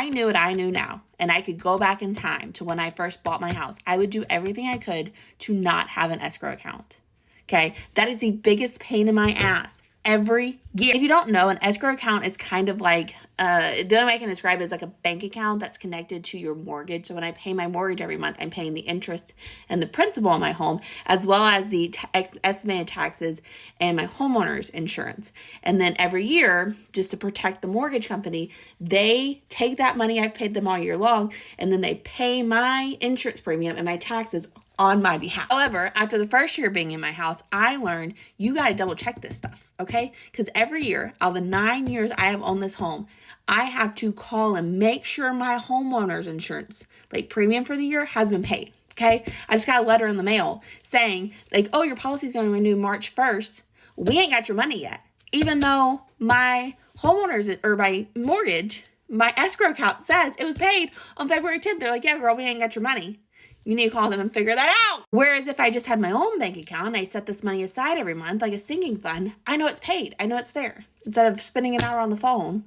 I knew what I knew now, and I could go back in time to when I first bought my house, I would do everything I could to not have an escrow account. Okay, that is the biggest pain in my ass every year. If you don't know, an escrow account is kind of like, the only way I can describe it is like a bank account that's connected to your mortgage. So when I pay my mortgage every month, I'm paying the interest and the principal on my home, as well as the estimated taxes and my homeowner's insurance. And then every year, just to protect the mortgage company, they take that money I've paid them all year long, and then they pay my insurance premium and my taxes on my behalf. However, after the first year being in my house, I learned you got to double check this stuff, okay? Because every year, out of the 9 years I have owned this home, I have to call and make sure my homeowner's insurance, like premium for the year, has been paid, okay? I just got a letter in the mail saying, like, oh, your policy's going to renew March 1st. We ain't got your money yet. Even though my homeowner's, or my mortgage, my escrow account says it was paid on February 10th. They're like, yeah, girl, we ain't got your money. You need to call them and figure that out. Whereas if I just had my own bank account and I set this money aside every month, like a sinking fund, I know it's paid. I know it's there. Instead of spending an hour on the phone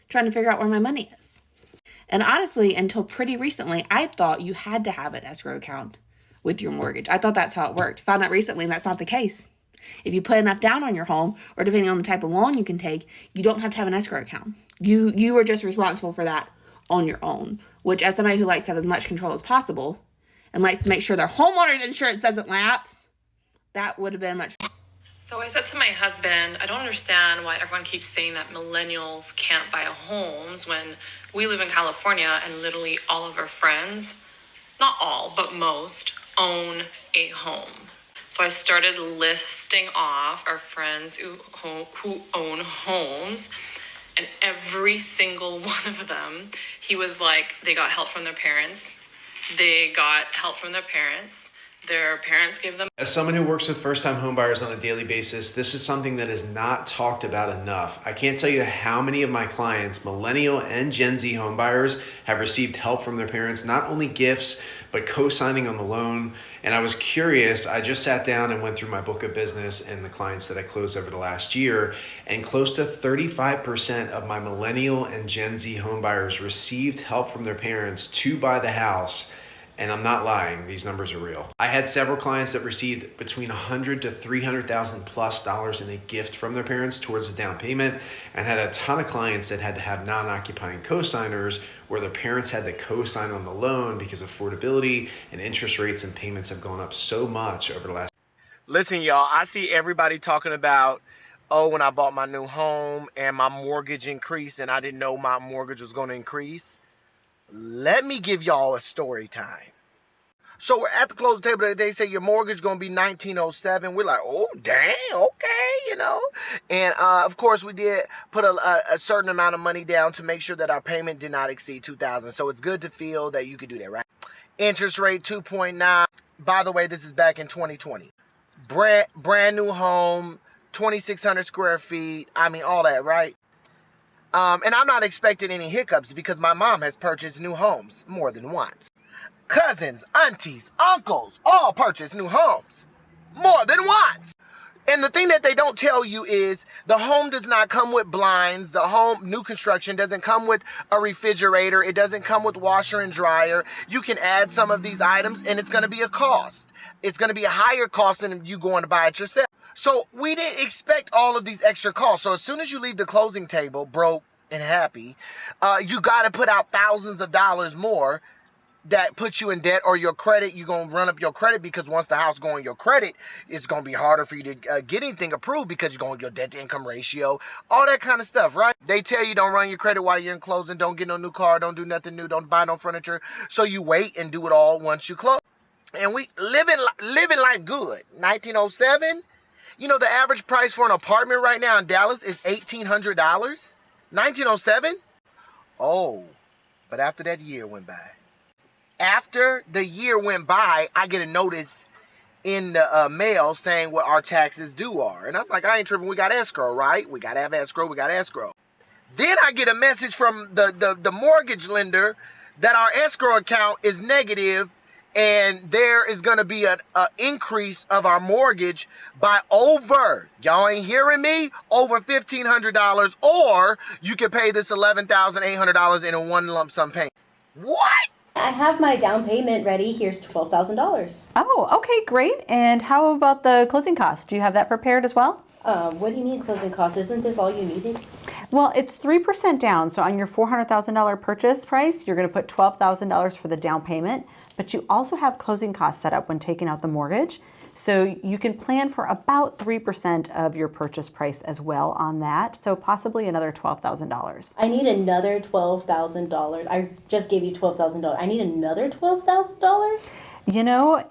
trying to figure out where my money is. And honestly, until pretty recently, I thought you had to have an escrow account with your mortgage. I thought that's how it worked. Found out recently that's not the case. If you put enough down on your home, or depending on the type of loan you can take, you don't have to have an escrow account. You are just responsible for that on your own, which as somebody who likes to have as much control as possible, and likes to make sure their homeowner's insurance doesn't lapse, that would have been much. So I said to my husband, I don't understand why everyone keeps saying that millennials can't buy homes when we live in California and literally all of our friends, not all, but most, own a home. So I started listing off our friends who own homes, and every single one of them, he was like, they got help from their parents. They got help from their parents. Their parents gave them. As someone who works with first-time homebuyers on a daily basis, this is something that is not talked about enough. I can't tell you how many of my clients, millennial and Gen Z homebuyers, have received help from their parents, not only gifts, but co-signing on the loan. And I was curious, I just sat down and went through my book of business and the clients that I closed over the last year, and close to 35% of my millennial and Gen Z homebuyers received help from their parents to buy the house. And I'm not lying, these numbers are real. I had several clients that received between $100,000 to $300,000 plus in a gift from their parents towards the down payment, and had a ton of clients that had to have non-occupying co-signers where their parents had to co-sign on the loan because affordability and interest rates and payments have gone up so much over the last. Listen, y'all, I see everybody talking about, oh, when I bought my new home and my mortgage increased and I didn't know my mortgage was going to increase. Let me give y'all a story time. So we're at the closing table. They say your mortgage going to be $1,907. We're like, oh, damn, okay, you know. And, of course, we did put a certain amount of money down to make sure that our payment did not exceed $2,000. So it's good to feel that you could do that, right? Interest rate 2.9. By the way, this is back in 2020. Brand new home, 2,600 square feet. I mean, all that, right? And I'm not expecting any hiccups because my mom has purchased new homes more than once. Cousins, aunties, uncles, all purchased new homes more than once. And the thing that they don't tell you is the home does not come with blinds. The home, new construction, doesn't come with a refrigerator. It doesn't come with washer and dryer. You can add some of these items and it's going to be a cost. It's going to be a higher cost than you going to buy it yourself. So we didn't expect all of these extra costs. So as soon as you leave the closing table broke and happy, you got to put out thousands of dollars more that puts you in debt, or your credit, you're going to run up your credit, because once the house go on your credit, it's going to be harder for you to get anything approved because you're going to your debt to income ratio, all that kind of stuff, right? They tell you don't run your credit while you're in closing, don't get no new car, don't do nothing new, don't buy no furniture. So you wait and do it all once you close. And we living life good. 1907. You know, the average price for an apartment right now in Dallas is $1,800. 1907? Oh, but after that year went by. After the year went by, I get a notice in the mail saying what our taxes due are. And I'm like, I ain't tripping. We got escrow, right? We got to have escrow. We got escrow. Then I get a message from the mortgage lender that our escrow account is negative and there is going to be an increase of our mortgage by over, y'all ain't hearing me, over $1,500, or you can pay this $11,800 in a one lump sum payment. What? I have my down payment ready. Here's $12,000. Oh, okay, great. And how about the closing costs? Do you have that prepared as well? What do you mean closing costs? Isn't this all you needed? Well, it's 3% down. So on your $400,000 purchase price, you're going to put $12,000 for the down payment, but you also have closing costs set up when taking out the mortgage. So you can plan for about 3% of your purchase price as well on that. So possibly another $12,000. I need another $12,000. I just gave you $12,000. I need another $12,000? You know,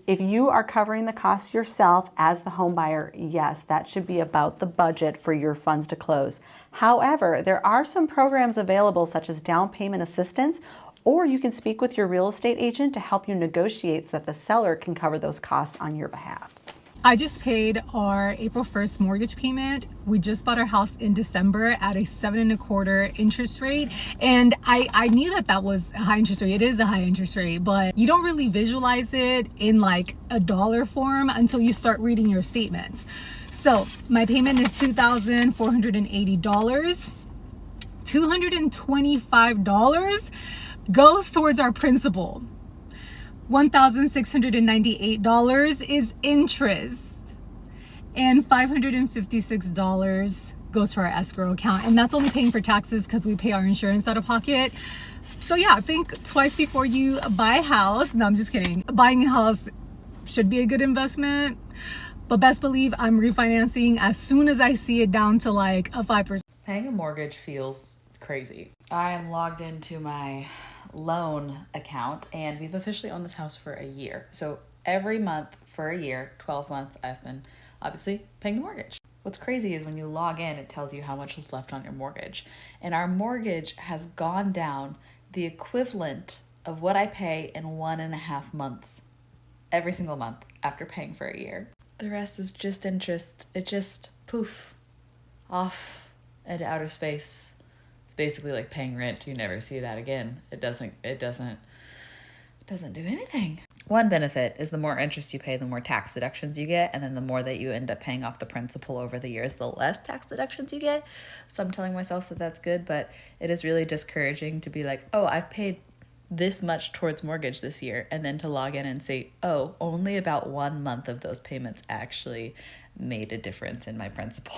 if you are covering the costs yourself as the home buyer, yes, that should be about the budget for your funds to close. However, there are some programs available such as down payment assistance, or you can speak with your real estate agent to help you negotiate so that the seller can cover those costs on your behalf. I just paid our April 1st mortgage payment. We just bought our house in December at a 7.25% interest rate. And I knew that was a high interest rate. It is a high interest rate, but you don't really visualize it in like a dollar form until you start reading your statements. So my payment is $2,480. $225 goes towards our principal. $1,698 is interest, and $556 goes to our escrow account, and that's only paying for taxes because we pay our insurance out of pocket. So yeah, think twice before you buy a house. No, I'm just kidding. Buying a house should be a good investment, but best believe I'm refinancing as soon as I see it down to like a 5%. Paying a mortgage feels crazy. I am logged into my loan account, and we've officially owned this house for a year. So every month for a year, 12 months, I've been obviously paying the mortgage. What's crazy is when you log in, it tells you how much is left on your mortgage. And our mortgage has gone down the equivalent of what I pay in 1.5 months, every single month after paying for a year. The rest is just interest. It just poof off into outer space. Basically like paying rent. You never see that again. It doesn't do anything. One benefit is the more interest you pay, the more tax deductions you get, and then the more that you end up paying off the principal over the years, the less tax deductions you get. So I'm telling myself that that's good, but it is really discouraging to be like, oh, I've paid this much towards mortgage this year, and then to log in and say, oh, only about 1 month of those payments actually made a difference in my principal.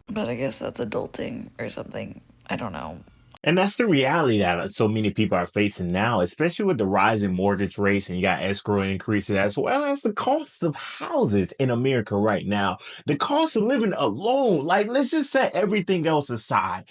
But I guess that's adulting or something. I don't know. And that's the reality that so many people are facing now, especially with the rise in mortgage rates, and you got escrow increases as well as the cost of houses in America right now. The cost of living alone, like let's just set everything else aside.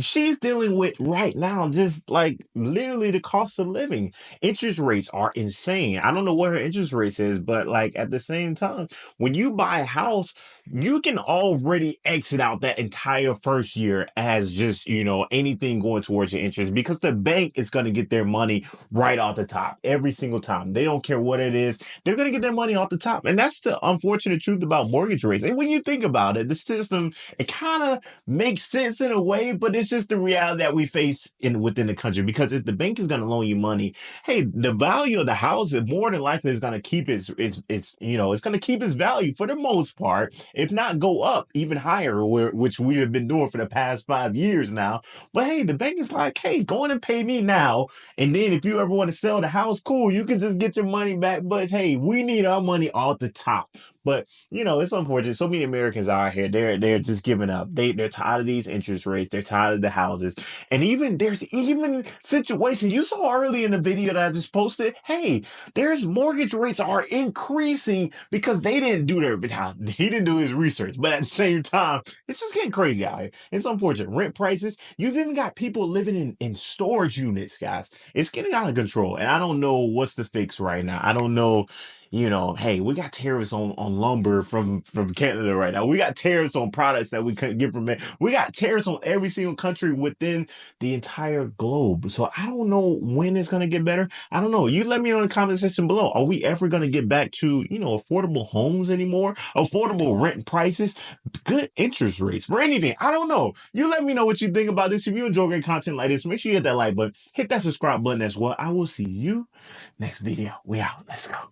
She's dealing with right now just like literally the cost of living. Interest rates are insane. I don't know what her interest rate is, but like at the same time, when you buy a house, you can already exit out that entire first year as just, anything going towards your interest, because the bank is going to get their money right off the top every single time. They don't care what it is. They're going to get their money off the top. And that's the unfortunate truth about mortgage rates. And when you think about it, the system, it kind of makes sense in a way, but it's just the reality that we face within the country. Because if the bank is going to loan you money, hey, the value of the house is more than likely is going to keep it's going to keep its value for the most part, if not go up even higher, which we have been doing for the past 5 years now. But hey, the bank is like, hey, go in and pay me now. And then if you ever want to sell the house, cool, you can just get your money back. But hey, we need our money off the top. But it's unfortunate. So many Americans out here, they're just giving up. They're tired of these interest rates. They're tired of the houses. And there's situations you saw early in the video that I just posted. Hey, there's mortgage rates are increasing because they didn't do he didn't do his research. But at the same time, it's just getting crazy out here. It's unfortunate. Rent prices. You've even got people living in storage units, guys. It's getting out of control. And I don't know what's the fix right now. I don't know. hey, we got tariffs on lumber from Canada right now. We got tariffs on products that we couldn't get from it. We got tariffs on every single country within the entire globe. So I don't know when it's going to get better. I don't know. You let me know in the comment section below. Are we ever going to get back to, affordable homes anymore? Affordable rent prices? Good interest rates for anything? I don't know. You let me know what you think about this. If you enjoy great content like this, make sure you hit that like button, hit that subscribe button as well. I will see you next video. We out. Let's go.